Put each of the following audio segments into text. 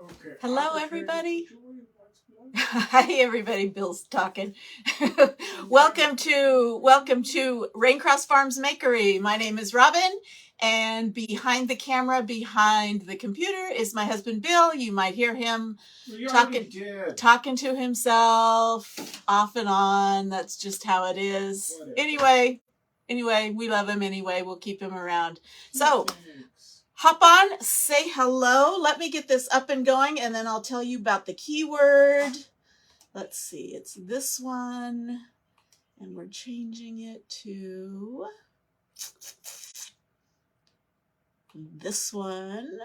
Okay. Hello, everybody. Hi, everybody. Bill's talking. welcome to Raincross Farms Makery. My name is Robin, and behind the camera, behind the computer, is my husband Bill. You might hear him talking to himself off and on. That's just how it is. Whatever. Anyway, we love him anyway. We'll keep him around. So. Hop on, say hello. Let me get this up and going, and then I'll tell you about the keyword. Let's see, it's this one, and we're changing it to this one,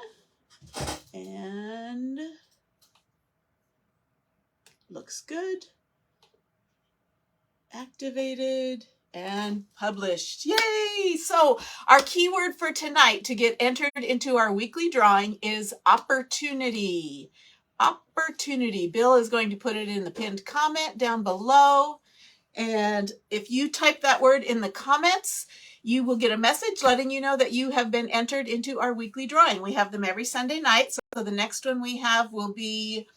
and looks good. Activated and published. Yay! So our keyword for tonight to get entered into our weekly drawing is opportunity. Opportunity. Bill is going to put it in the pinned comment down below. And if you type that word in the comments, you will get a message letting you know that you have been entered into our weekly drawing. We have them every Sunday night. So the next one we have will be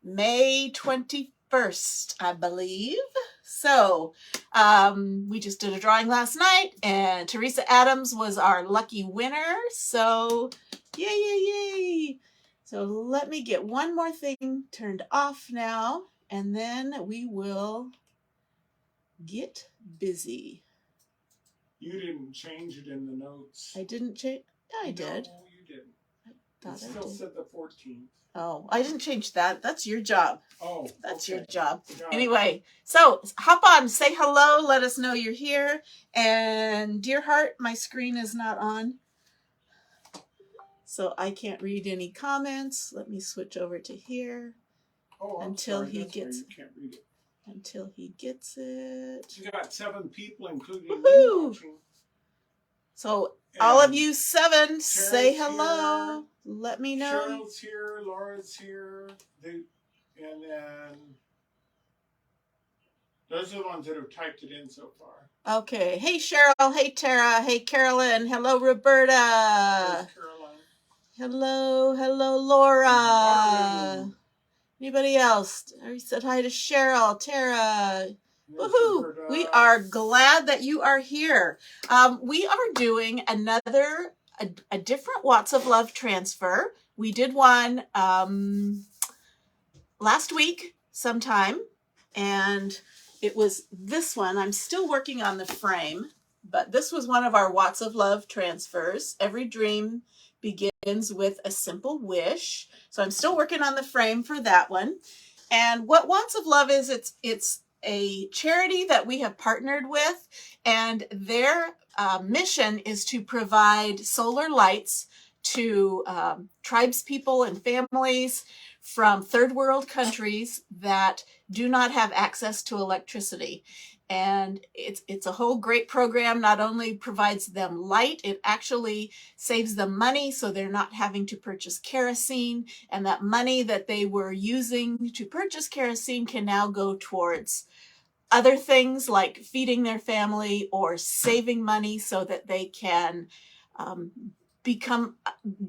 May 21st, I believe. So we just did a drawing last night, and Teresa Adams was our lucky winner. So yay, yay, yay. So let me get one more thing turned off now, and then we will get busy. You didn't change it in the notes. I didn't change. I did. No, you didn't. I thought it still said the 14th. Oh, I didn't change that. That's your job. Oh, that's okay. your job. Got anyway, so hop on, say hello, let us know you're here. And dear heart, my screen is not on, so I can't read any comments. Let me switch over to here until he gets. You can't read it. Until he gets it. You got 7 people, including me watching. So all of you 7, say hello. Here. Let me know. Cheryl's here, Laura's here, and then those are the ones that have typed it in so far. Okay. Hey, Cheryl. Hey, Tara. Hey, Carolyn. Hello, Roberta. Hey, Caroline. Hello, Laura. Anybody else? I said hi to Cheryl, Tara. Woohoo! We are glad that you are here. We are doing another, a different Watts of Love transfer. We did one last week sometime, and it was this one. I'm still working on the frame, but this was one of our Watts of Love transfers. Every dream begins with a simple wish. So I'm still working on the frame for that one. And what Watts of Love is, it's a charity that we have partnered with, and their mission is to provide solar lights to tribes people and families from third world countries that do not have access to electricity. And it's a whole great program. Not only provides them light, it actually saves them money, so they're not having to purchase kerosene. And that money that they were using to purchase kerosene can now go towards other things like feeding their family or saving money so that they can become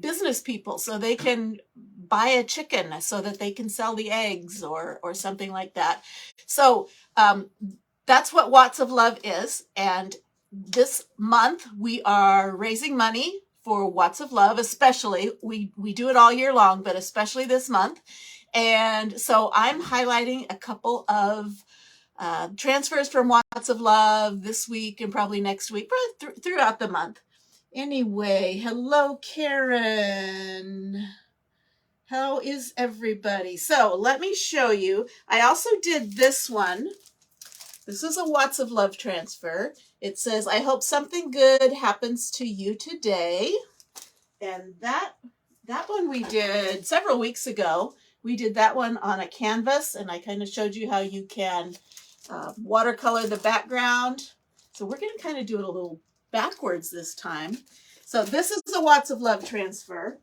business people, so they can buy a chicken so that they can sell the eggs or something like that. So that's what Watts of Love is. And this month we are raising money for Watts of Love, especially. We do it all year long, but especially this month. And so I'm highlighting a couple of transfers from Watts of Love this week and probably next week, probably throughout the month. Anyway, hello, Karen. How is everybody? So let me show you. I also did this one. This is a Watts of Love transfer. It says, I hope something good happens to you today. And that one we did several weeks ago. We did that one on a canvas, and I kind of showed you how you can watercolor the background. So we're going to kind of do it a little backwards this time. So this is the Watts of Love transfer.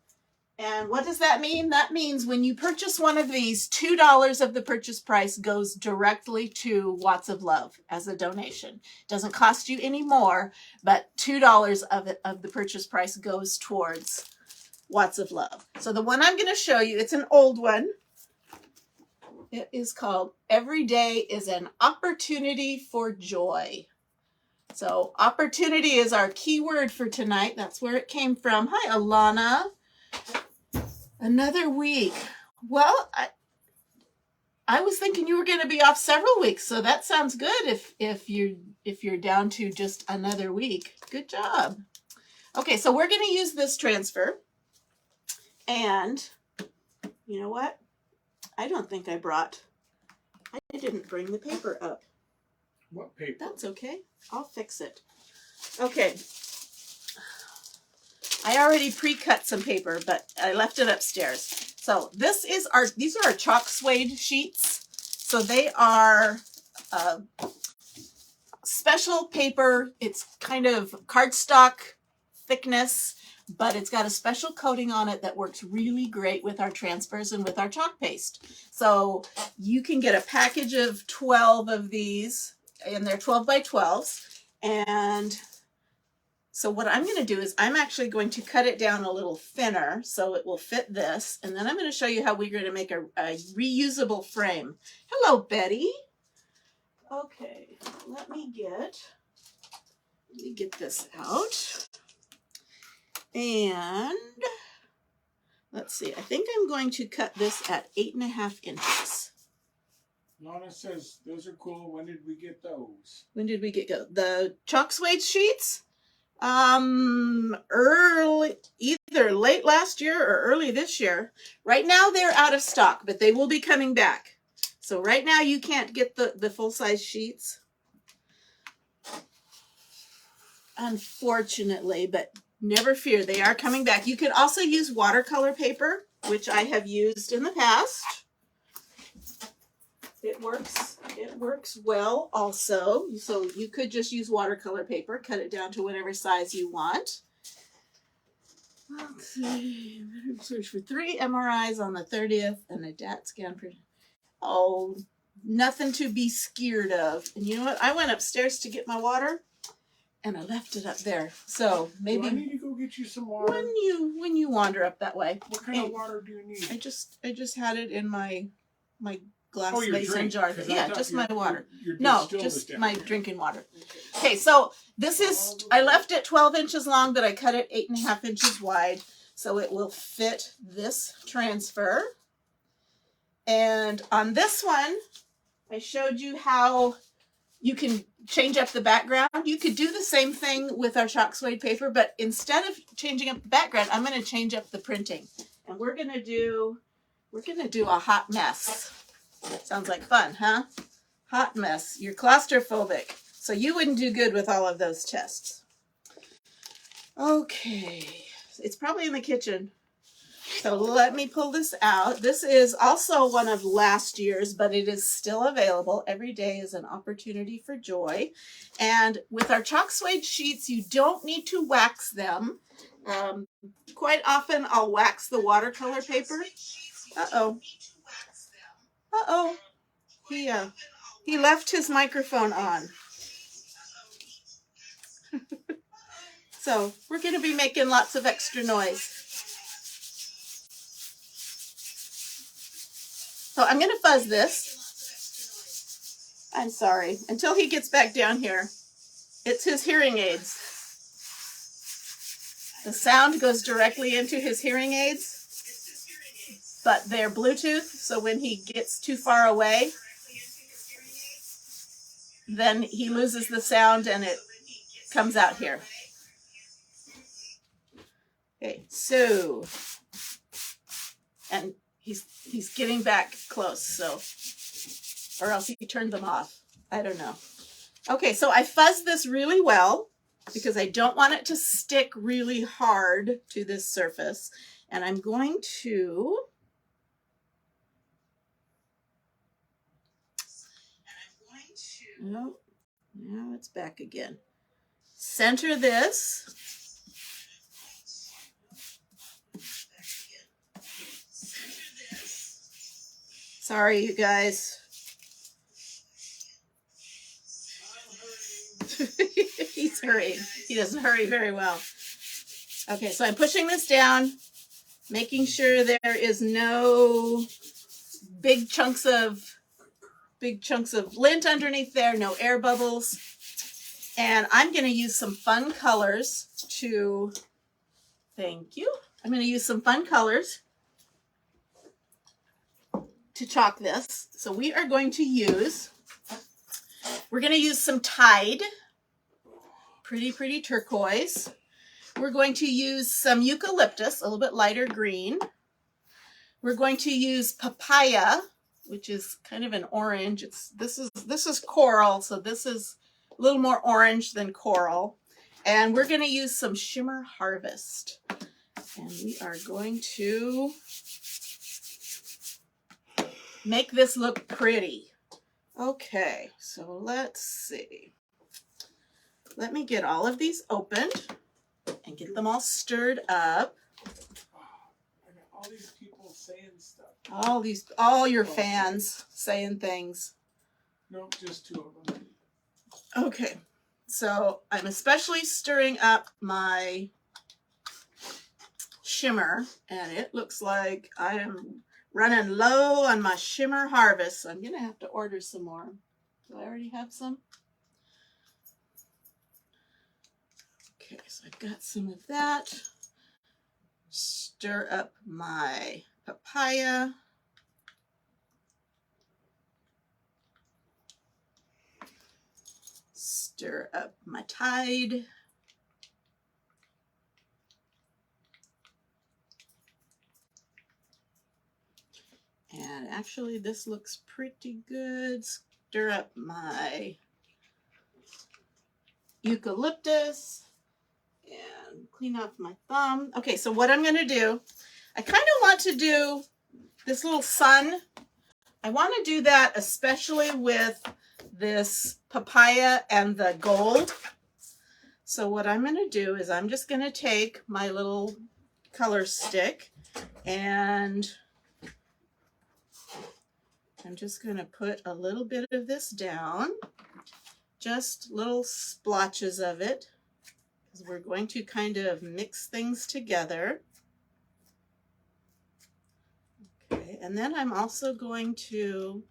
And what does that mean? That means when you purchase one of these, $2 of the purchase price goes directly to Watts of Love as a donation. It doesn't cost you any more, but $2 of the purchase price goes towards Watts of Love. So the one I'm going to show you, it's an old one. It is called Every Day is an Opportunity for Joy. So opportunity is our key word for tonight. That's where it came from. Hi, Alana. Another week. Well, I was thinking you were going to be off several weeks, so that sounds good if you're down to just another week. Good job. Okay, so we're going to use this transfer. And you know what? I didn't bring the paper up. What paper? That's okay. I'll fix it. Okay. I already pre-cut some paper, but I left it upstairs. So these are our chalk suede sheets. So they are special paper. It's kind of cardstock thickness, but it's got a special coating on it that works really great with our transfers and with our chalk paste. So you can get a package of 12 of these, and they're 12 by 12s. And so what I'm going to do is I'm actually going to cut it down a little thinner so it will fit this. And then I'm going to show you how we're going to make a reusable frame. Hello, Betty. Okay, let me get this out. And let's see, I think I'm going to cut this at 8.5 inches. Lana says those are cool. When did we get those? When did we get the chalk suede sheets? Either late last year or early this year. Right now they're out of stock, but they will be coming back. So right now you can't get the full-size sheets, unfortunately, but never fear, they are coming back. You can also use watercolor paper, which I have used in the past. It works well also. So you could just use watercolor paper, cut it down to whatever size you want. Let's see, search for 3 MRIs on the 30th and a DAT scan for, oh, nothing to be scared of. And you know what? I went upstairs to get my water and I left it up there. So maybe do I need to go get you some water? when you wander up that way. What kind of water do you need? I just had it in my glass your mason drink, jar. 'cause I Yeah, thought just you- my water. you're No, distilled just this my down. drinking water. Okay, so this is, I left it 12 inches long, but I cut it 8.5 inches wide, so it will fit this transfer. And on this one, I showed you how you can change up the background. You could do the same thing with our chalk suede paper, but instead of changing up the background, I'm going to change up the printing. And we're going to do a hot mess. Sounds like fun, huh? Hot mess. You're claustrophobic, so you wouldn't do good with all of those tests. Okay, it's probably in the kitchen. So let me pull this out. This is also one of last year's, but it is still available. Every day is an opportunity for joy. And with our chalk suede sheets, you don't need to wax them. Quite often I'll wax the watercolor paper. Uh-oh. Uh-oh. He left his microphone on. So we're going to be making lots of extra noise. So I'm going to fuzz this. I'm sorry. Until he gets back down here. It's his hearing aids. The sound goes directly into his hearing aids. But they're Bluetooth, so when he gets too far away, then he loses the sound and it comes out here. Okay, so, and he's getting back close, so, or else he turned them off. I don't know. Okay, so I fuzzed this really well because I don't want it to stick really hard to this surface. And I'm going to no, now it's back again. Center this. Sorry, you guys. He's hurrying. He doesn't hurry very well. Okay, so I'm pushing this down Making sure there is no big chunks of lint underneath there, no air bubbles. And I'm going to use some fun colors to, thank you. I'm going to use some fun colors to chalk this. So we're going to use some Tide, pretty turquoise. We're going to use some eucalyptus, a little bit lighter green. We're going to use papaya, which is kind of an orange. This is coral, so this is a little more orange than coral. And we're going to use some Shimmer Harvest. And we are going to make this look pretty. Okay, so let's see. Let me get all of these opened and get them all stirred up. I got all these people saying stuff. All your fans saying things. Nope, just 2 of them. Okay, so I'm especially stirring up my shimmer, and it looks like I am running low on my Shimmer Harvest. So I'm gonna have to order some more. Do I already have some? Okay, so I've got some of that. Stir up my papaya. Stir up my Tide. And actually this looks pretty good. Stir up my eucalyptus and clean off my thumb. Okay, so what I'm gonna do, I kind of want to do this little sun. I want to do that especially with this papaya and the gold. So what I'm gonna do is I'm just gonna take my little color stick and I'm just going to put a little bit of this down, just little splotches of it, because we're going to kind of mix things together. Okay, and then I'm also going to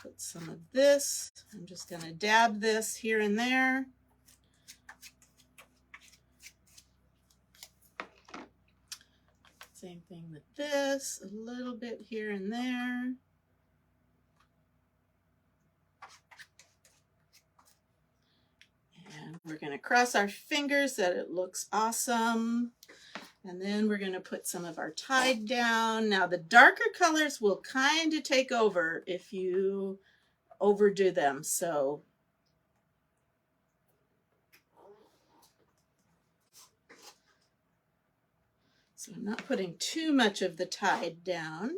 put some of this. I'm just going to dab this here and there. Same thing with this, a little bit here and there. And we're going to cross our fingers that it looks awesome. And then we're going to put some of our Tide down. Now the darker colors will kind of take over if you overdo them. So I'm not putting too much of the Tide down.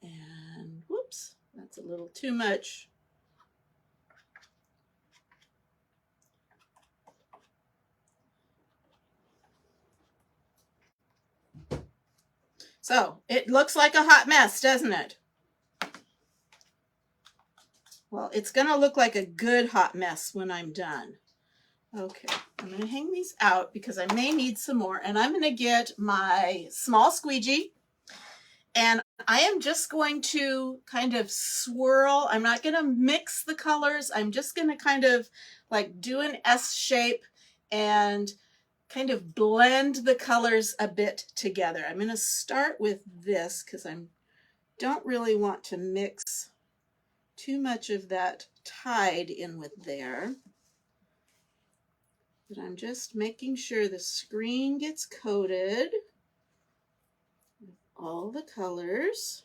And whoops, that's a little too much. So it looks like a hot mess, doesn't it? Well, it's going to look like a good hot mess when I'm done. Okay, I'm going to hang these out because I may need some more. And I'm going to get my small squeegee. And I am just going to kind of swirl. I'm not going to mix the colors. I'm just going to kind of like do an S shape and kind of blend the colors a bit together. I'm going to start with this because I don't really want to mix too much of that Tide in with there. But I'm just making sure the screen gets coated with all the colors.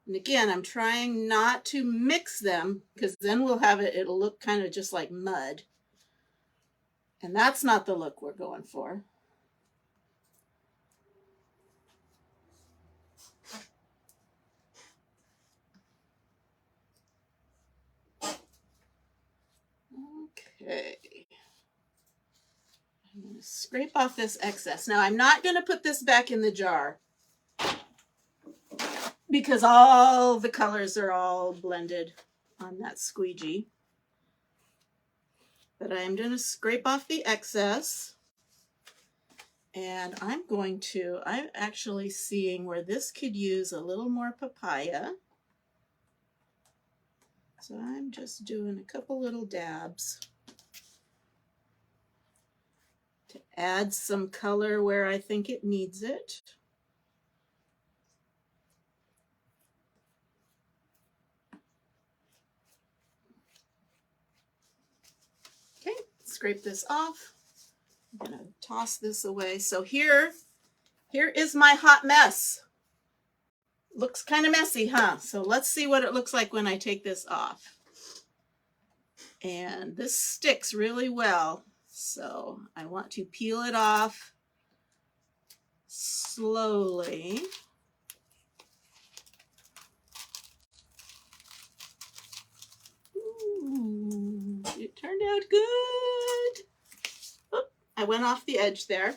And again, I'm trying not to mix them because then we'll have it'll look kind of just like mud. And that's not the look we're going for. Okay. I'm going to scrape off this excess. Now I'm not going to put this back in the jar because all the colors are all blended on that squeegee. But I'm going to scrape off the excess. And I'm actually seeing where this could use a little more papaya. So I'm just doing a couple little dabs to add some color where I think it needs it. Okay, scrape this off. I'm gonna toss this away. So here is my hot mess. Looks kind of messy, huh? So let's see what it looks like when I take this off. And this sticks really well. So I want to peel it off slowly. Ooh, it turned out good. Oh, I went off the edge there.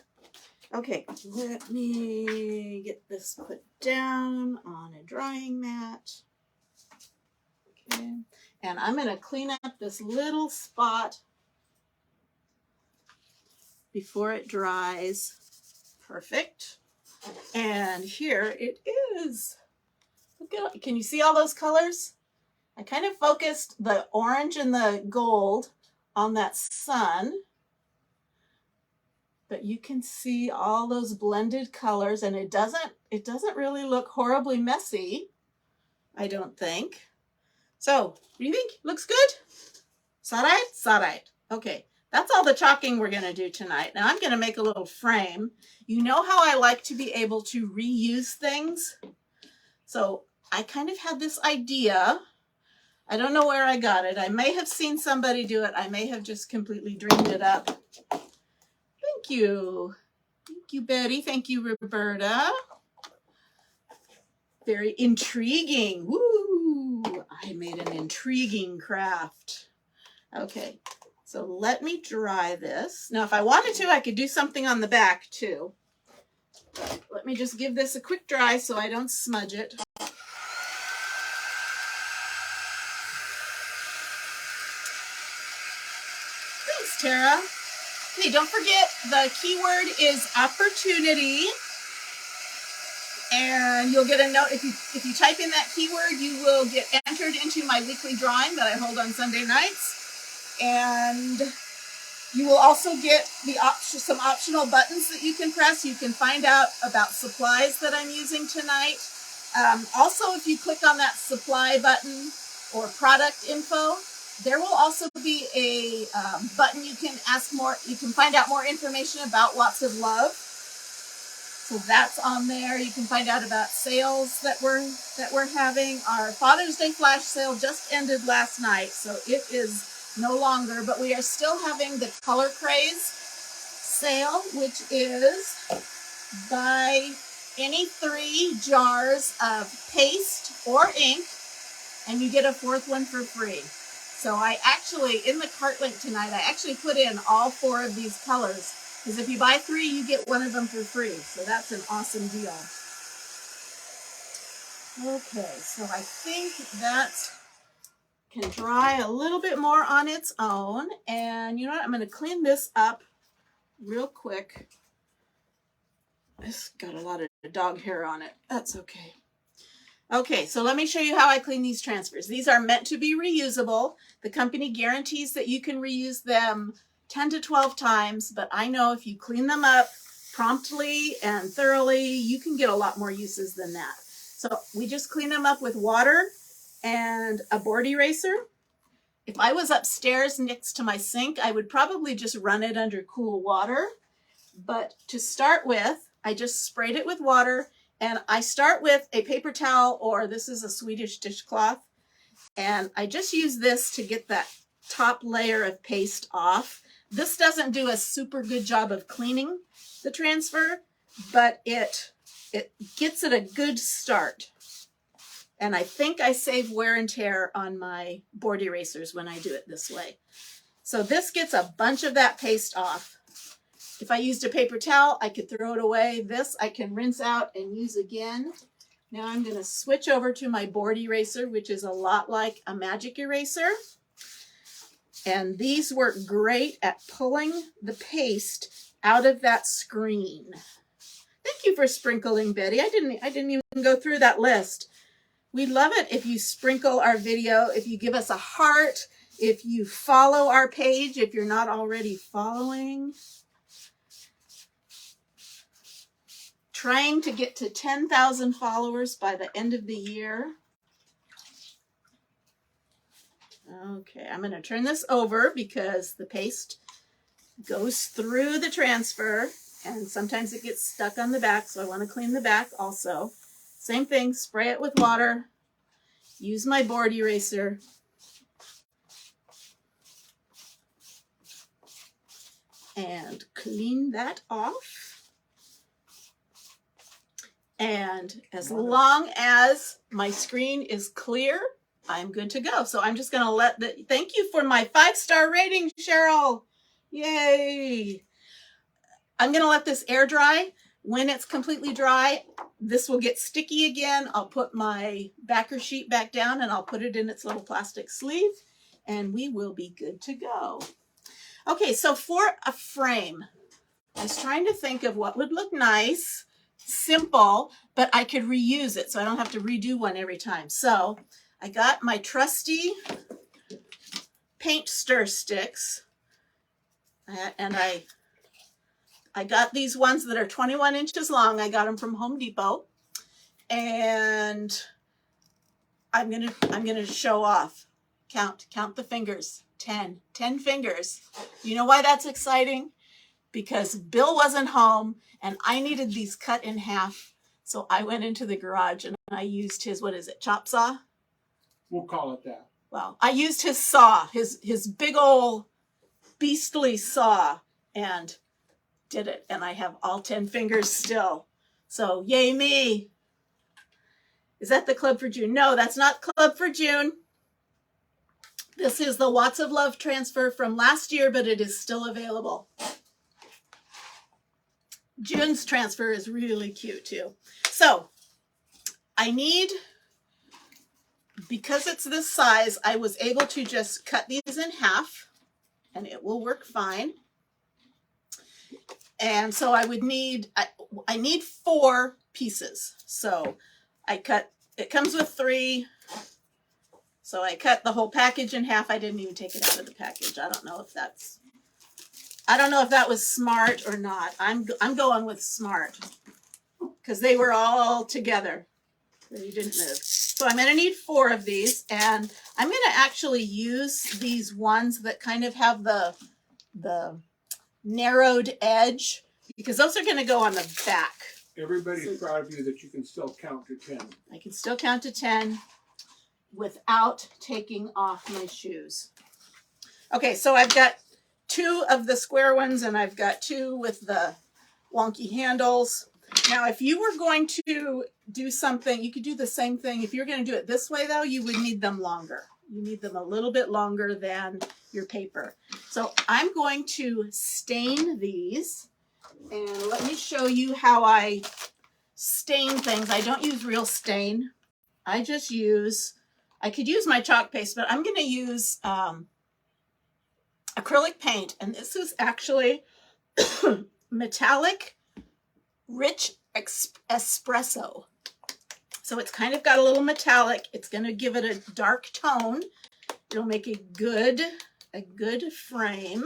Okay, let me get this put down on a drying mat. Okay, and I'm going to clean up this little spot before it dries. Perfect. And here it is. Look at, can you see all those colors? I kind of focused the orange and the gold on that sun, but you can see all those blended colors, and it doesn't really look horribly messy, I don't think. So, what do you think? Looks good? Sarai? Sarai. Okay, that's all the chalking we're going to do tonight. Now I'm going to make a little frame. You know how I like to be able to reuse things? So I kind of had this idea. I don't know where I got it. I may have seen somebody do it. I may have just completely dreamed it up. Thank you. Thank you, Betty. Thank you, Roberta. Very intriguing. Woo! I made an intriguing craft. Okay, so let me dry this. Now, if I wanted to, I could do something on the back too. But let me just give this a quick dry so I don't smudge it. Thanks, Tara. Okay, don't forget the keyword is opportunity. And you'll get a note if you type in that keyword, you will get entered into my weekly drawing that I hold on Sunday nights. And you will also get some optional buttons that you can press. You can find out about supplies that I'm using tonight. Also, if you click on that supply button or product info, there will also be a button you can find out more information about Lots of Love. So that's on there. You can find out about sales that we're having. Our Father's Day flash sale just ended last night, so it is no longer, but we are still having the Color Craze sale, which is buy any 3 jars of paste or ink, and you get a 4th one for free. So I actually, in the cart link tonight, I actually put in all 4 of these colors. Because if you buy 3, you get 1 of them for free. So that's an awesome deal. Okay, so I think that can dry a little bit more on its own. And you know what? I'm going to clean this up real quick. It's got a lot of dog hair on it. That's okay. Okay, so let me show you how I clean these transfers. These are meant to be reusable. The company guarantees that you can reuse them 10 to 12 times, but I know if you clean them up promptly and thoroughly, you can get a lot more uses than that. So we just clean them up with water and a board eraser. If I was upstairs next to my sink, I would probably just run it under cool water. But to start with, I just sprayed it with water, and I start with a paper towel, or this is a Swedish dishcloth, and I just use this to get that top layer of paste off. This doesn't do a super good job of cleaning the transfer, but it gets it a good start. And I think I save wear and tear on my board erasers when I do it this way. So this gets a bunch of that paste off. If I used a paper towel, I could throw it away. This I can rinse out and use again. Now I'm going to switch over to my board eraser, which is a lot like a magic eraser. And these work great at pulling the paste out of that screen. Thank you for sprinkling, Betty. I didn't even go through that list. We love it if you sprinkle our video, if you give us a heart, if you follow our page, if you're not already following. Trying to get to 10,000 followers by the end of the year. Okay, I'm going to turn this over because the paste goes through the transfer and sometimes it gets stuck on the back, so I want to clean the back also. Same thing, spray it with water, use my board eraser, and clean that off. And as long as my screen is clear, I'm good to go. So I'm just going to let the, thank you for my 5-star rating, Cheryl. Yay. I'm going to let this air dry. When it's completely dry, this will get sticky again. I'll put my backer sheet back down and I'll put it in its little plastic sleeve and we will be good to go. Okay, so for a frame, I was trying to think of what would look nice, simple, but I could reuse it so I don't have to redo one every time. So I got my trusty paint stir sticks and I got these ones that are 21 inches long. I got them from Home Depot, and I'm gonna show off. Count the fingers. 10 fingers. You know why that's exciting? Because Bill wasn't home, and I needed these cut in half. So I went into the garage and I used his, what is it, chop saw? We'll call it that. Well, I used his saw, his big old beastly saw, and did it, and I have all 10 fingers still. So yay me. Is that the Club for June? No, that's not Club for June. This is the Watts of Love transfer from last year, but it is still available. June's transfer is really cute too. So I need, because it's this size, I was able to just cut these in half and it will work fine. And so I would need, I need 4 pieces. So I cut, it comes with 3. So I cut the whole package in half. I didn't even take it out of the package. I don't know if that was smart or not. I'm going with smart because they were all together. They didn't move. So I'm going to need 4 of these, and I'm going to actually use these ones that kind of have the narrowed edge, because those are going to go on the back. Everybody's proud of you that you can still count to 10. I can still count to 10 without taking off my shoes. Okay, so I've got 2 of the square ones and I've got 2 with the wonky handles. Now, if you were going to do something, you could do the same thing. If you're going to do it this way, though, you would need them longer. You need them a little bit longer than your paper. So I'm going to stain these, and let me show you how I stain things. I don't use real stain. I just use, I could use my chalk paste, but I'm going to use acrylic paint, and this is actually metallic rich espresso. So it's kind of got a little metallic. It's going to give it a dark tone. It'll make a good frame,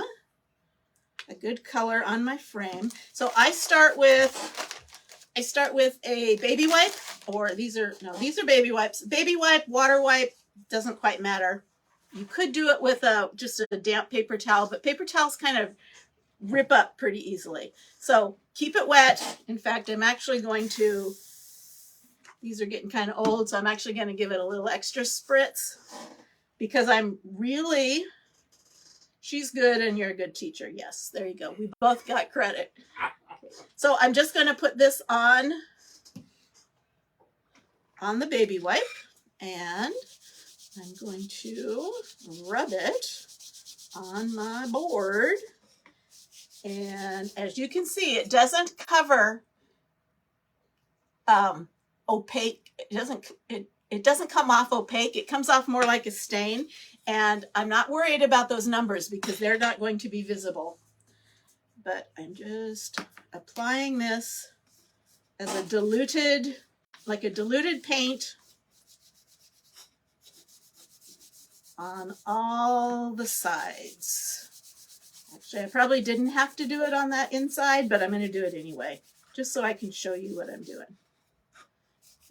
a good color on my frame. So I start with a baby wipe, or these are baby wipes. Baby wipe, water wipe, doesn't quite matter. You could do it with just a damp paper towel, but paper towels kind of rip up pretty easily. So keep it wet. In fact, I'm actually going to, these are getting kind of old, so I'm actually going to give it a little extra spritz because I'm really, she's good and you're a good teacher. Yes, there you go. We both got credit. So I'm just going to put this on the baby wipe, and I'm going to rub it on my board. And as you can see, it doesn't cover opaque. It doesn't come off opaque. It comes off more like a stain. And I'm not worried about those numbers because they're not going to be visible. but I'm just applying this as a diluted, like a diluted paint on all the sides. Actually, I probably didn't have to do it on that inside, but I'm going to do it anyway, just so I can show you what I'm doing.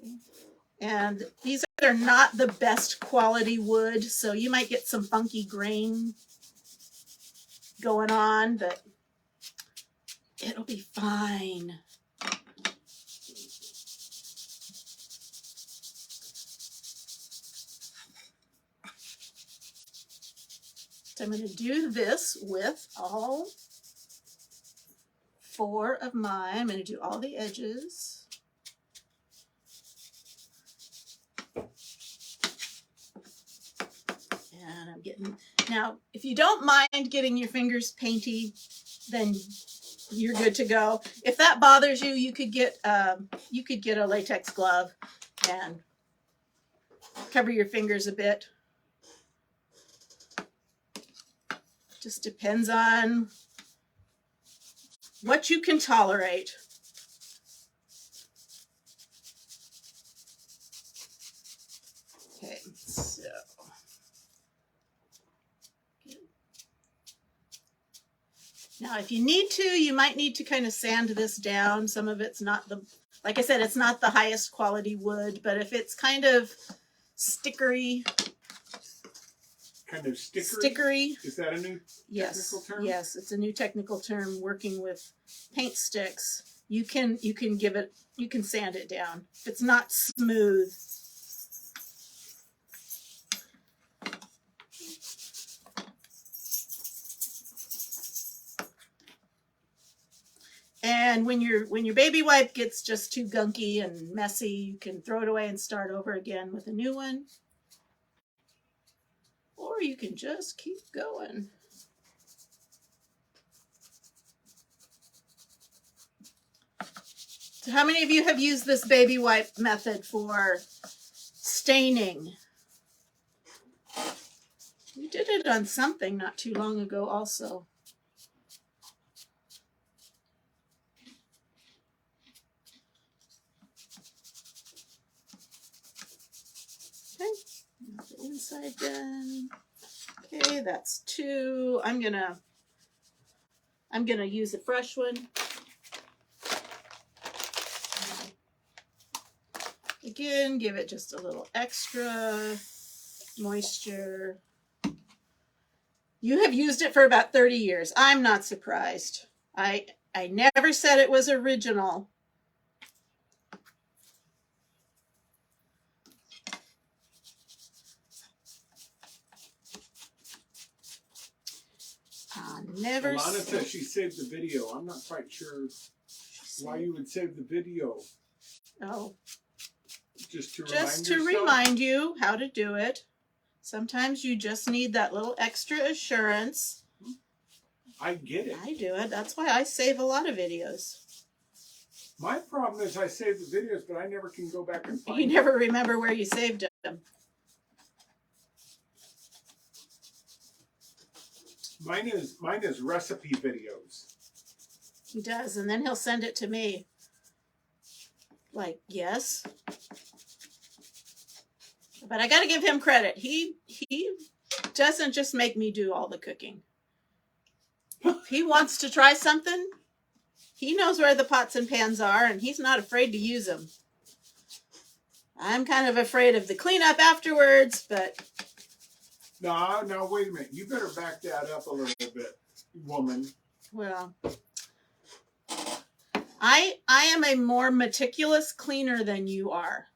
Okay. And these are not the best quality wood, so you might get some funky grain going on, but it'll be fine. So I'm going to do this with all 4 of mine. I'm going to do all the edges. And I'm getting, now, if you don't mind getting your fingers painty, then you're good to go. If that bothers you, you could get a latex glove and cover your fingers a bit. Just depends on what you can tolerate. Okay, so now if you need to, you might need to kind of sand this down. Some of it's not the, like I said, it's not the highest quality wood, but if it's kind of stickery. Kind of stickery? Stickery. Is that a new technical term? Yes, it's a new technical term. Working with paint sticks, you can give it, you can sand it down. If it's not smooth. And when your baby wipe gets just too gunky and messy, you can throw it away and start over again with a new one. Or you can just keep going. So how many of you have used this baby wipe method for staining? We did it on something not too long ago also. Okay, the inside done. Okay, that's 2. I'm gonna use a fresh one. Again, give it just a little extra moisture. You have used it for about 30 years. I'm not surprised. I never said it was original. Never. Alana says she saved the video. I'm not quite sure why you would save the video. Oh. Just to remind you how to do it. Sometimes you just need that little extra assurance. I get it. I do it. That's why I save a lot of videos. My problem is I save the videos, but I never can go back and find them. You never remember where you saved them. Mine is recipe videos. He does, and then he'll send it to me. Like, yes. But I got to give him credit. He doesn't just make me do all the cooking. If he wants to try something, he knows where the pots and pans are, and he's not afraid to use them. I'm kind of afraid of the cleanup afterwards, but... No, wait a minute. You better back that up a little bit, woman. Well, I am a more meticulous cleaner than you are.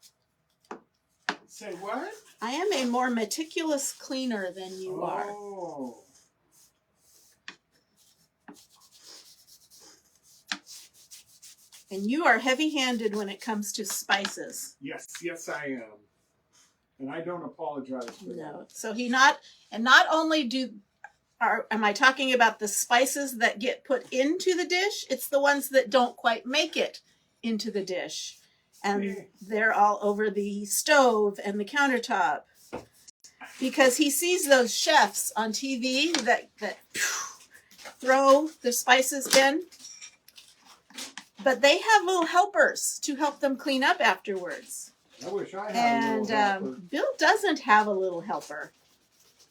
Say what? I am a more meticulous cleaner than you are. Oh. And you are heavy-handed when it comes to spices. Yes, I am. And I don't apologize for that. No. So not only am I talking about the spices that get put into the dish, it's the ones that don't quite make it into the dish. And they're all over the stove and the countertop. Because he sees those chefs on TV that throw the spices in. But they have little helpers to help them clean up afterwards. I wish I had a And little helper. Bill doesn't have a little helper,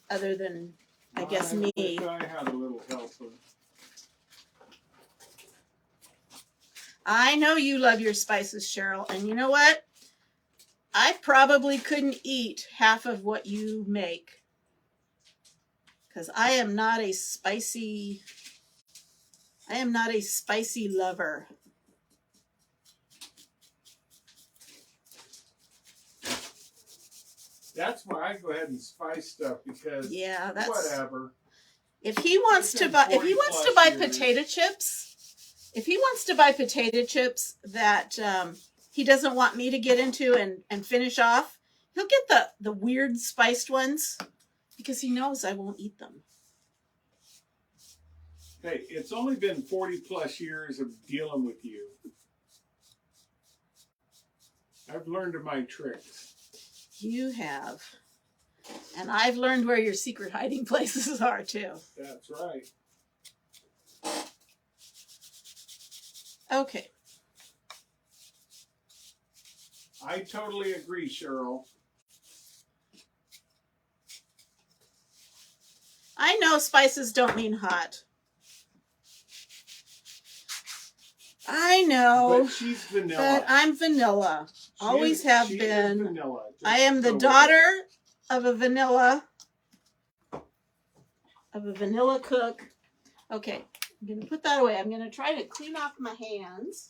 other than, I guess, me. wish I had a little helper. I know you love your spices, Cheryl. And you know what? I probably couldn't eat half of what you make. Because I am not a spicy lover. That's why I go ahead and spice stuff because Yeah, that's whatever. If he wants to buy potato chips, that he doesn't want me to get into and finish off, he'll get the weird spiced ones because he knows I won't eat them. Hey, it's only been 40 plus years of dealing with you. I've learned my tricks. You have. And I've learned where your secret hiding places are too. That's right. Okay. I totally agree, Cheryl. I know spices don't mean hot. I know. But she's vanilla. But I'm vanilla. Always have she been. Is vanilla. I am the daughter of a vanilla cook. Okay, I'm gonna put that away. I'm gonna try to clean off my hands.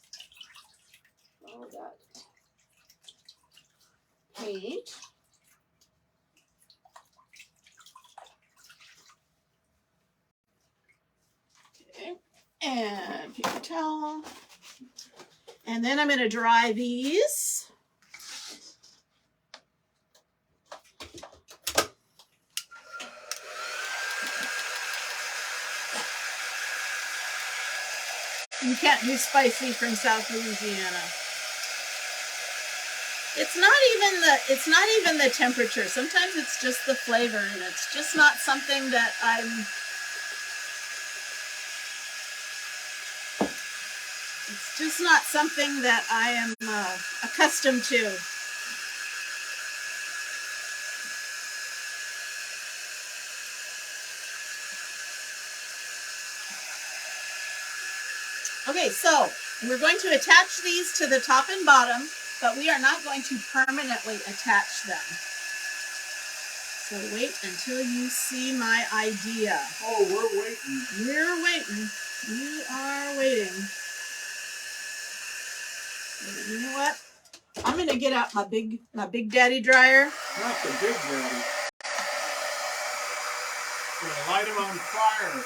All that paint. Okay, and paper towel. And then I'm gonna dry these. You can't do spicy from South Louisiana. It's not even the temperature. Sometimes it's just the flavor, and it's just not something that I am accustomed to. Okay, so we're going to attach these to the top and bottom, but we are not going to permanently attach them. So wait until you see my idea. Oh, we're waiting. We're waiting. You are waiting. You know what? I'm gonna get out my big daddy dryer. Not the big daddy. Gonna light him on fire.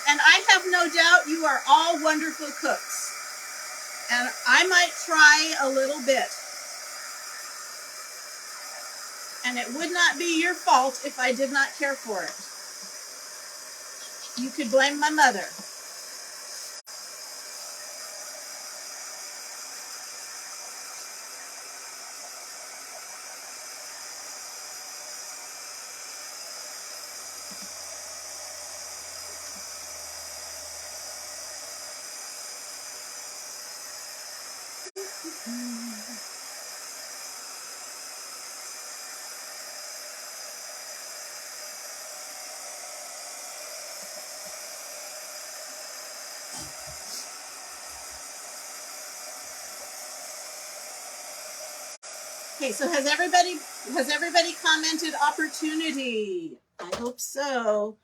And I have no doubt you are all wonderful cooks. And I might try a little bit. And it would not be your fault if I did not care for it. You could blame my mother. Okay, so has everybody commented opportunity? I hope so.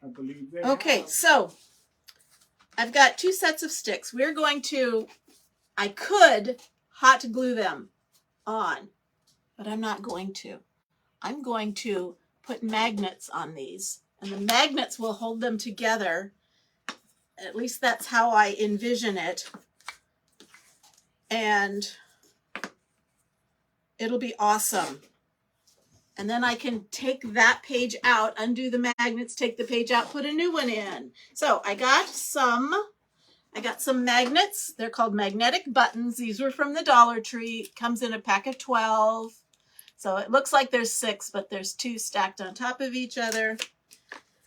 I believe they Okay, have. so I've got 2 sets of sticks. I could hot glue them on, but I'm not going to. I'm going to put magnets on these, and the magnets will hold them together. At least that's how I envision it. And it'll be awesome. And then I can take that page out, undo the magnets, take the page out, put a new one in. So I got some magnets. They're called magnetic buttons. These were from the Dollar Tree. It comes in a pack of 12. So it looks like there's 6, but there's 2 stacked on top of each other.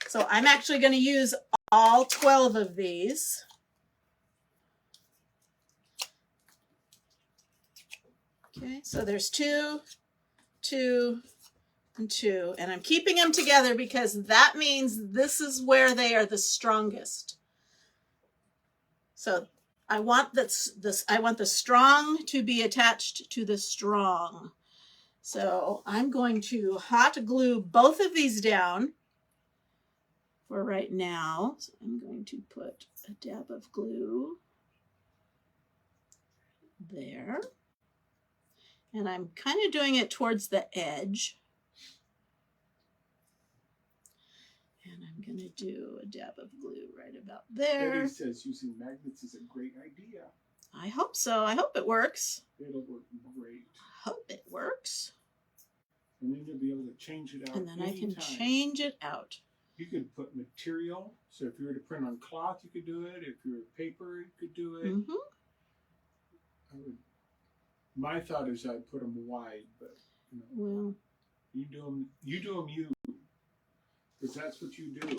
So I'm actually going to use all 12 of these. Okay, so there's 2, 2, and 2, and I'm keeping them together because that means this is where they are the strongest. So I want I want the strong to be attached to the strong. So I'm going to hot glue both of these down for right now. So I'm going to put a dab of glue there. And I'm kind of doing it towards the edge. And I'm going to do a dab of glue right about there. Betty says using magnets is a great idea. I hope so. I hope it works. It'll work great. I hope it works. And then you'll be able to change it out. And then anytime. I can change it out. You could put material. So if you were to print on cloth, you could do it. If you were paper, you could do it. Mm-hmm. My thought is I'd put them wide, but you know, Well, you do them. You, because that's what you do.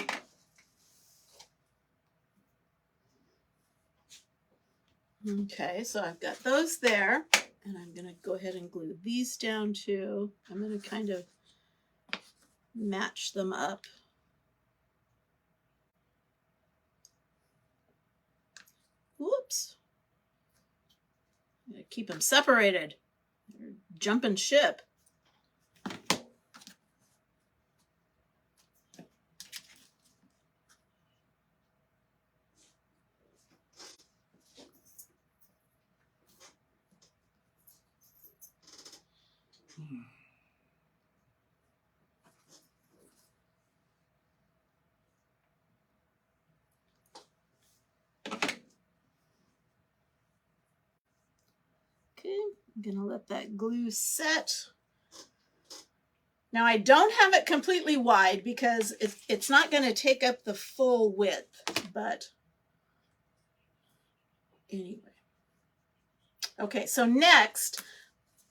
okay, so I've got those there, and I'm going to go ahead and glue these down too. I'm going to kind of match them up. Whoops. I'm going to keep them separated. They're jumping ship. Okay, I'm going to let that glue set. Now I don't have it completely wide because it's not going to take up the full width, but anyway. Okay, so next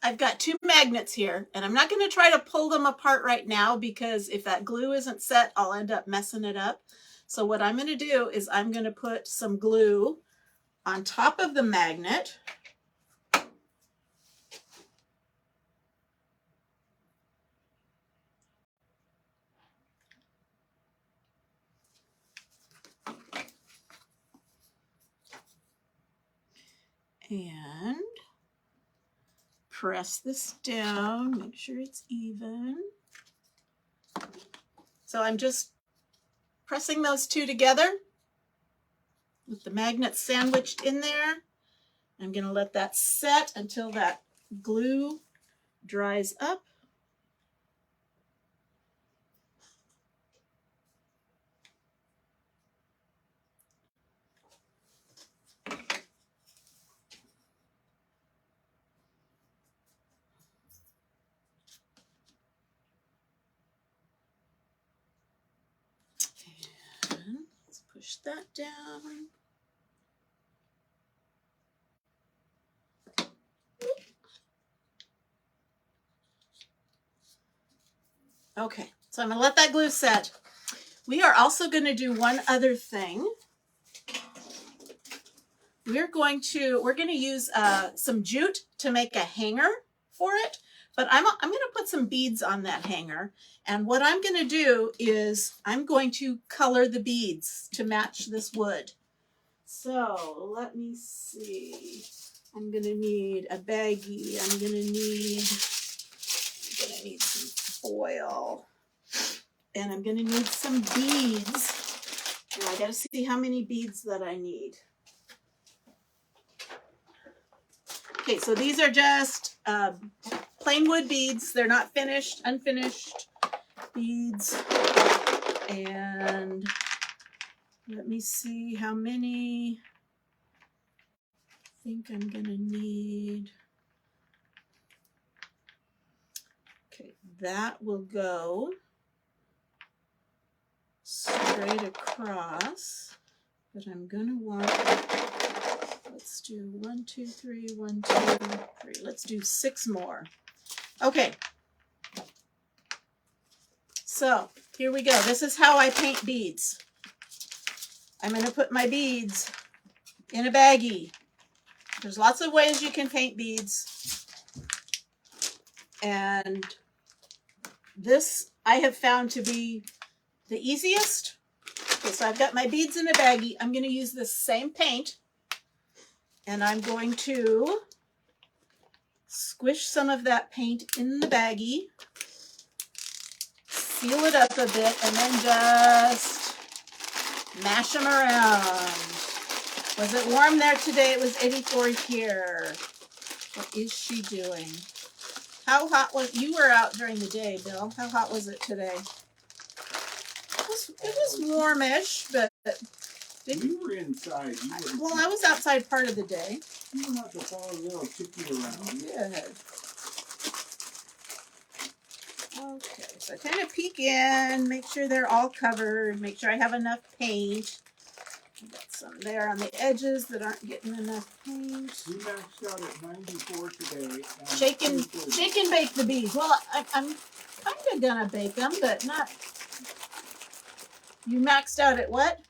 I've got 2 magnets here, and I'm not going to try to pull them apart right now because if that glue isn't set, I'll end up messing it up. So what I'm going to do is I'm going to put some glue on top of the magnet. And press this down, make sure it's even. So I'm just pressing those 2 together with the magnet sandwiched in there. I'm going to let that set until that glue dries up. And let's push that down. Okay, so I'm going to let that glue set. We are also going to do one other thing. We're going to use some jute to make a hanger for it, but I'm going to put some beads on that hanger. And what I'm going to do is I'm going to color the beads to match this wood. So let me see. I'm going to need a baggie. I'm going to need some foil. And I'm going to need some beads. And I got to see how many beads that I need. Okay, so these are just plain wood beads. They're not finished, unfinished beads. And let me see how many. I think I'm going to need. Okay, that will go straight across, but I'm gonna want, let's do 1, 2, 3, 1, 2, 3. Let's do 6 more. Okay. So here we go. This is how I paint beads. I'm going to put my beads in a baggie. There's lots of ways you can paint beads. And this I have found to be the easiest. Okay, so I've got my beads in a baggie. I'm going to use this same paint. And I'm going to squish some of that paint in the baggie. Seal it up a bit, and then just mash them around. Was it warm there today? It was 84 here. What is she doing? How hot was, you were out during the day, Bill. How hot was it today? It was warmish, but you were inside. Well, I was outside part of the day. You don't have to follow a little chicky around. Good. Okay, so kind of peek in, make sure they're all covered, make sure I have enough paint. I've got some there on the edges that aren't getting enough paint. We maxed out at 94 today. Shake and bake the beads. Well, I'm kind of gonna bake them, but not. You maxed out at what?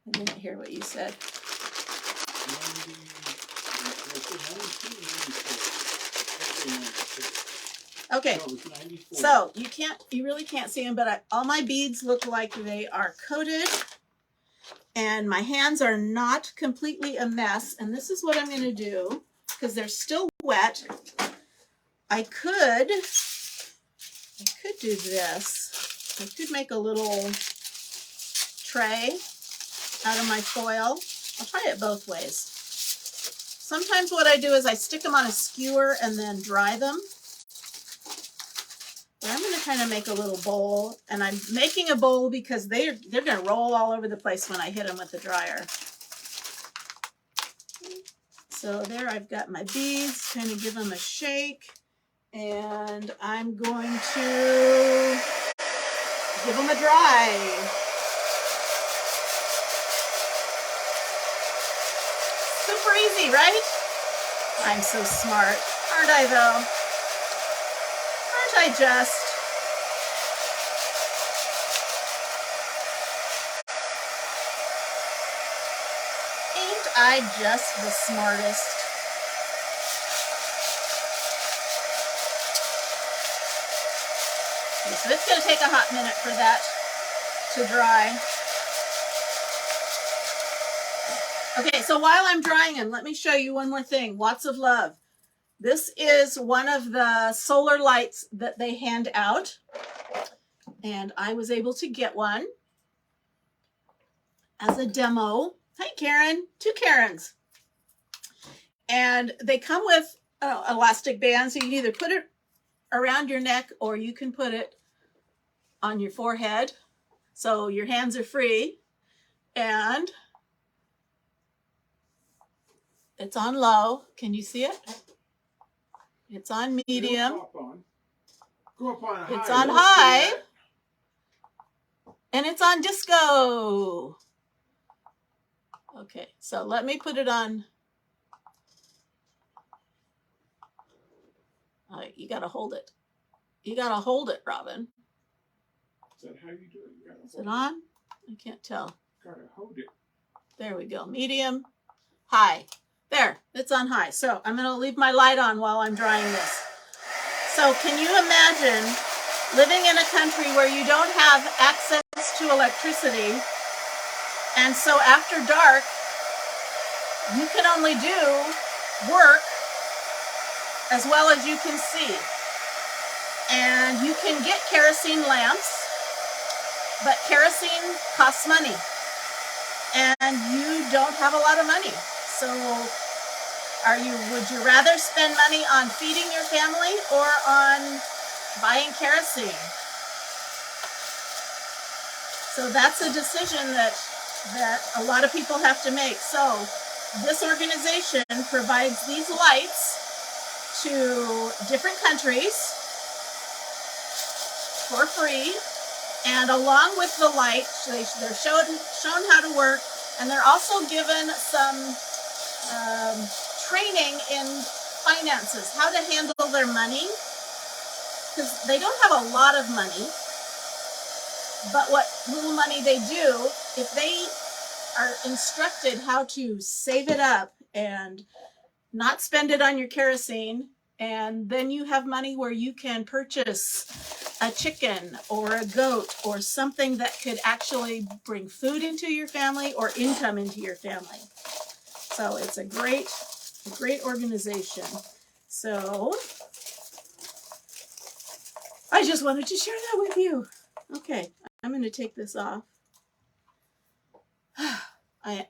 I didn't hear what you said. 92, Okay, so you really can't see them, but all my beads look like they are coated, and my hands are not completely a mess. And this is what I'm going to do because they're still wet. I could do this. I could make a little tray out of my foil. I'll try it both ways. Sometimes what I do is I stick them on a skewer and then dry them. But I'm going to kind of make a little bowl, and I'm making a bowl because they're going to roll all over the place when I hit them with the dryer. So there I've got my beads, kind of give them a shake, and I'm going to give them a dry. Super easy, right? I'm so smart, aren't I though? Aren't I just? Ain't I just the smartest? Okay, so it's going to take a hot minute for that to dry. Okay, so while I'm drying them, let me show you one more thing. Watts of Love. This is one of the solar lights that they hand out, and I was able to get one as a demo. Hi, Karen. 2 Karens. And they come with elastic bands, so you can either put it around your neck or you can put it on your forehead, so your hands are free. And it's on low. Can you see it? It's on medium. Go up on high. It's on high. And it's on disco. Okay, so let me put it on. You gotta hold it. You gotta hold it, Robin. Is that how you do it? You gotta Is it on? I can't tell. Gotta hold it. There we go. Medium, high. There, it's on high. So I'm going to leave my light on while I'm drying this. So can you imagine living in a country where you don't have access to electricity, and so after dark, you can only do work as well as you can see. And you can get kerosene lamps, but kerosene costs money, and you don't have a lot of money. So would you rather spend money on feeding your family or on buying kerosene? So that's a decision that a lot of people have to make. So this organization provides these lights to different countries for free. And along with the light, they're shown how to work, and they're also given some training in finances, how to handle their money, because they don't have a lot of money, but what little money they do, if they are instructed how to save it up and not spend it on your kerosene, and then you have money where you can purchase a chicken or a goat or something that could actually bring food into your family or income into your family. So it's a great organization. So I just wanted to share that with you. Okay, I'm going to take this off. I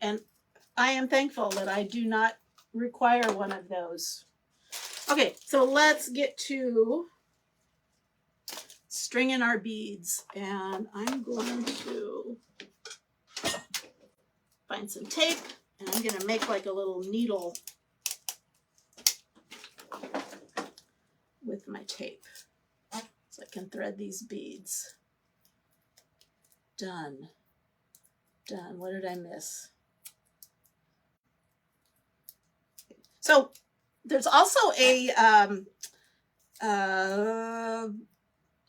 am thankful that I do not require one of those. Okay, so let's get to stringing our beads, and I'm going to find some tape, and I'm going to make like a little needle with my tape so I can thread these beads. Done. What did I miss? So there's also a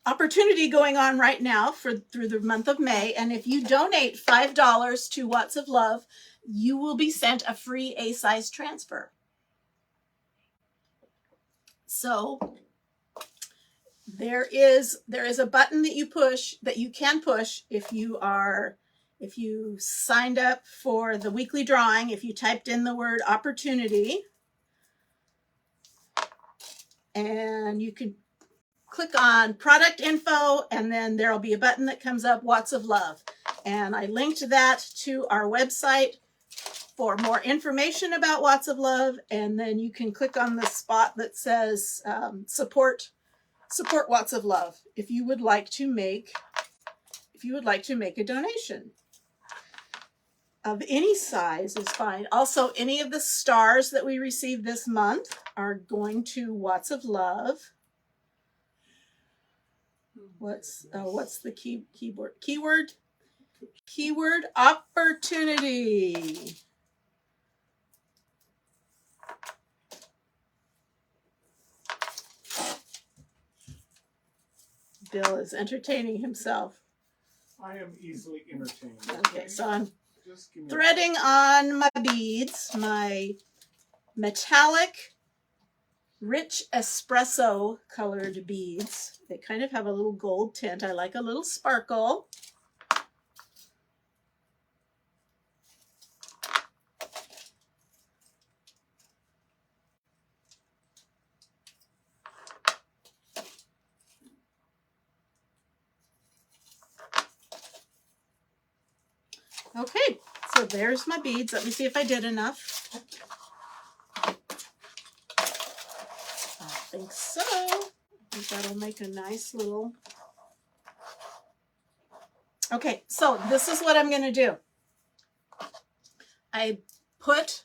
opportunity going on right now through the month of May, and if you donate $5 to Watts of Love, you will be sent a free A-size transfer. So there is a button that you can push if you signed up for the weekly drawing. If you typed in the word opportunity, and you can click on product info, and then there'll be a button that comes up, Watts of Love. And I linked that to our website for more information about Watts of Love. And then you can click on the spot that says support Watts of Love if you would like to make a donation. Of any size is fine. Also, any of the stars that we received this month are going to Watts of Love. What's the keyword? Keyword opportunity. Bill is entertaining himself. I am easily entertained. Okay, so I'm threading on my beads, my metallic, rich espresso colored beads. They kind of have a little gold tint. I like a little sparkle. Okay, so there's my beads. Let me see if I did enough. I think so. I think that'll make a nice little... Okay, so this is what I'm going to do. I put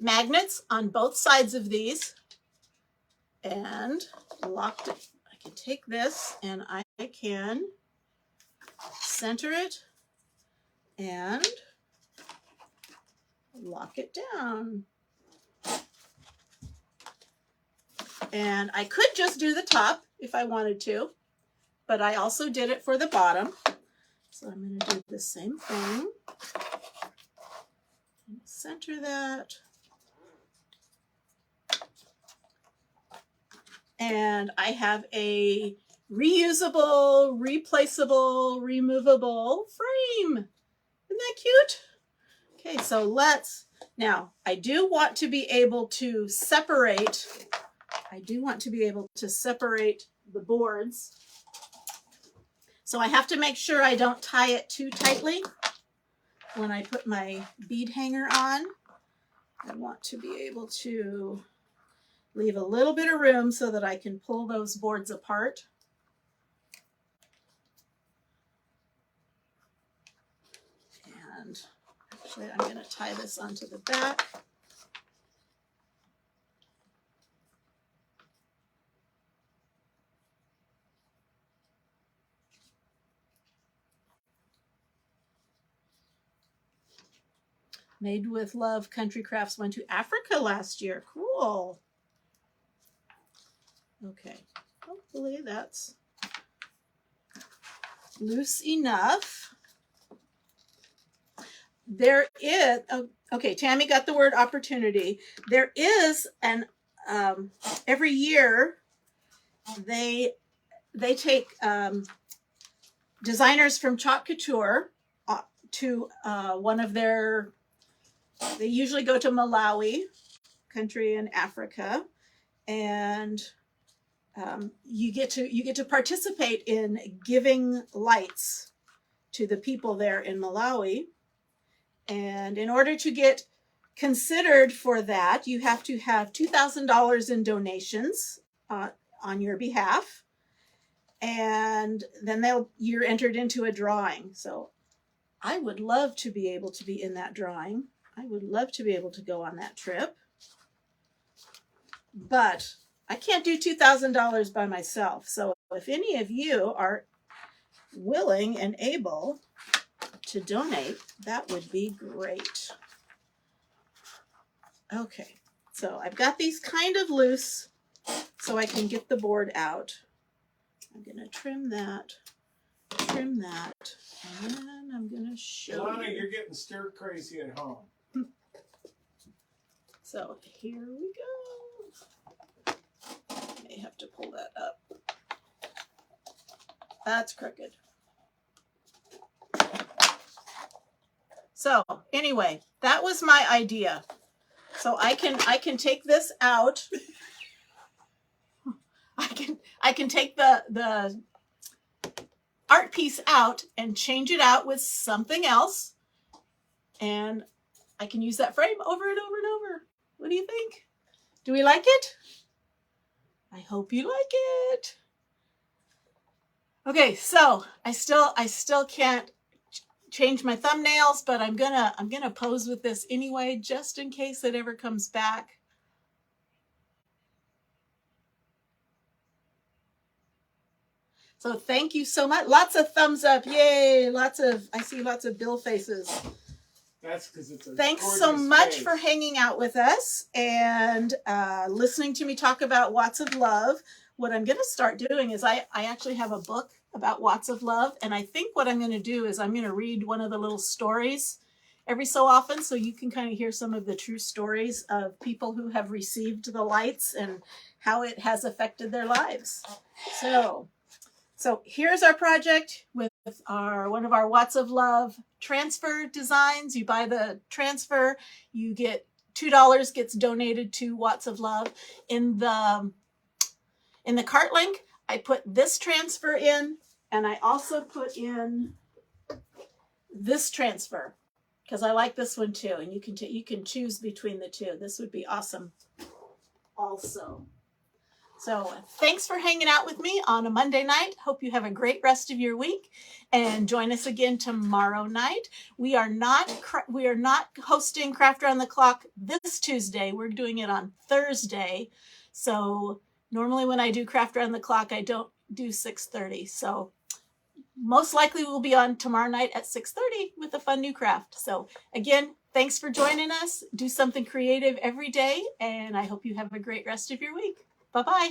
magnets on both sides of these and locked it. I can take this and I can center it and lock it down. And I could just do the top if I wanted to, but I also did it for the bottom. So I'm going to do the same thing. Center that. And I have a reusable, replaceable, removable frame. Isn't that cute? Okay, so now I do want to be able to separate the boards. So I have to make sure I don't tie it too tightly when I put my bead hanger on. I want to be able to leave a little bit of room so that I can pull those boards apart. And actually, I'm going to tie this onto the back. Made with Love Country Crafts went to Africa last year. Cool. Okay, hopefully that's loose enough. There is, oh, okay, Tammy got the word opportunity. There is an, every year they take designers from Chalk Couture to one of their, they usually go to Malawi, country in Africa, and you get to participate in giving lights to the people there in Malawi. And in order to get considered for that, you have to have $2,000 in donations on your behalf, and then you're entered into a drawing. So I would love to be able to be in that drawing. I would love to be able to go on that trip, but I can't do $2,000 by myself. So if any of you are willing and able to donate, that would be great. Okay, so I've got these kind of loose so I can get the board out. I'm going to trim that, and then I'm going to show Lana, you. you're getting stir crazy at home. So here we go. I may have to pull that up. That's crooked. So anyway, that was my idea. So I can take this out. I can take the art piece out and change it out with something else, and I can use that frame over and over and over. What do you think? Do we like it? I hope you like it. Okay, so I still can't change my thumbnails, but I'm gonna pose with this anyway, just in case it ever comes back. So thank you so much. Lots of thumbs up. Yay. I see lots of Bill faces. That's because it's a Thanks so much face. for hanging out with us and listening to me talk about Watts of Love. What I'm going to start doing is I actually have a book about Watts of Love, and I think what I'm going to do is I'm going to read one of the little stories every so often, so you can kind of hear some of the true stories of people who have received the lights and how it has affected their lives. So here's our project with one of our Watts of Love transfer designs. You buy the transfer, you get $2 gets donated to Watts of Love. In the cart link, I put this transfer in, and I also put in this transfer because I like this one too. And you can choose between the two. This would be awesome also. So thanks for hanging out with me on a Monday night. Hope you have a great rest of your week, and join us again tomorrow night. We are not hosting Craft Around the Clock this Tuesday. We're doing it on Thursday. So normally when I do Craft Around the Clock, I don't do 6:30. So most likely we'll be on tomorrow night at 6:30 with a fun new craft. So again, thanks for joining us. Do something creative every day, and I hope you have a great rest of your week. Bye-bye.